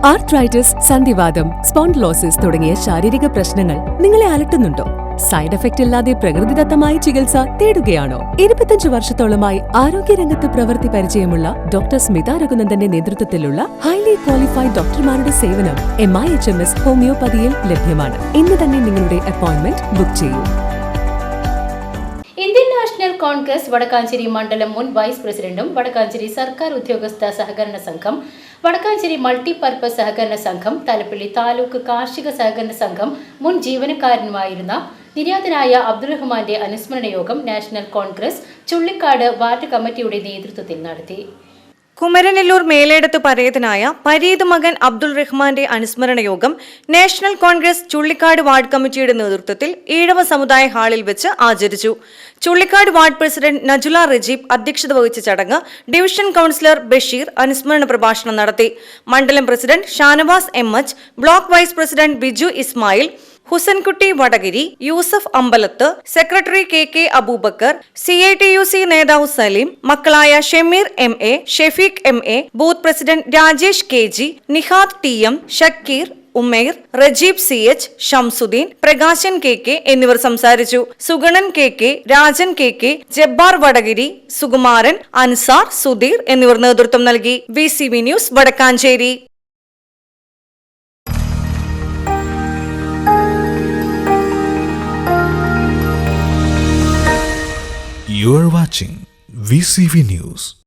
Arthritis, സന്ധിവാതം, spondylosis തുടങ്ങിയ ശാരീരിക പ്രശ്നങ്ങൾ നിങ്ങളെ അലട്ടുന്നുണ്ടോ? സൈഡ് എഫക്റ്റ് ഇല്ലാതെ പ്രകൃതിദത്തമായ ചികിത്സ തേടുകയാണോ? 25 വർഷത്തോളമായി ആരോഗ്യരംഗത്ത് പ്രവൃത്തി പരിചയമുള്ള ഡോക്ടർ സ്മിത രഘുനന്ദന്റെ നേതൃത്വത്തിലുള്ള ഹൈലി ക്വാളിഫൈഡ് ഡോക്ടർമാരുടെ സേവനം MIHMS ഹോമിയോപ്പതിയിൽ ലഭ്യമാണ്. ഇന്ന് തന്നെ നിങ്ങളുടെ അപ്പോയിന്റ്മെന്റ് ബുക്ക് ചെയ്യൂ. ഇന്ത്യൻ നാഷണൽ കോൺഗ്രസ് വടക്കാഞ്ചേരി മണ്ഡലം മുൻ വൈസ് പ്രസിഡന്റും വടക്കാഞ്ചേരി സർക്കാർ ഉദ്യോഗസ്ഥ സഹകരണ സംഘം, വടക്കാഞ്ചേരി മൾട്ടിപർപ്പസ് സഹകരണ സംഘം, തലപ്പള്ളി താലൂക്ക് കാർഷിക സഹകരണ സംഘം മുൻ ജീവനക്കാരനുമായിരുന്ന നിര്യാതനായ അബ്ദുറഹ്മാന്റെ അനുസ്മരണ യോഗം നാഷണൽ കോൺഗ്രസ് ചുള്ളിക്കാട് വാർഡ് കമ്മിറ്റിയുടെ നേതൃത്വത്തിൽ നടത്തി. കുമരനെല്ലൂർ മേലേടത്ത് പരേതനായ പരീത് മകൻ അബ്ദുൾ റഹ്മാന്റെ അനുസ്മരണ യോഗം നാഷണൽ കോൺഗ്രസ് ചുള്ളിക്കാട് വാർഡ് കമ്മിറ്റിയുടെ നേതൃത്വത്തിൽ ഈഴവ സമുദായ ഹാളിൽ വെച്ച് ആചരിച്ചു. ചുള്ളിക്കാട് വാർഡ് പ്രസിഡന്റ് നജുല റജീബ് അധ്യക്ഷത വഹിച്ച ചടങ്ങ് ഡിവിഷൻ കൌൺസിലർ ബഷീർ അനുസ്മരണ പ്രഭാഷണം നടത്തി. മണ്ഡലം president Shanavas MH, block vice president Biju Ismail, Husankutty Vadakari, Yusuf Ambalath, secretary KK Abubakar, CITUC നേതാവ് സലീം, മക്കളായ Shameer MA, Shefeeq MA, booth president Rajesh KG, Nihad TM, Shakir, Umer, Rajeeb CH, Shamsuddin, Prakashan KK എന്നിവർ സംസാരിച്ചു. സുഗണൻ KK, രാജൻ KK, ജബ്ബാർ വടകരി, സുകുമാരൻ, അൻസാർ, സുധീർ എന്നിവർ നേതൃത്വം നൽകി. VCV news Vadakkanchery. You are watching VCV News.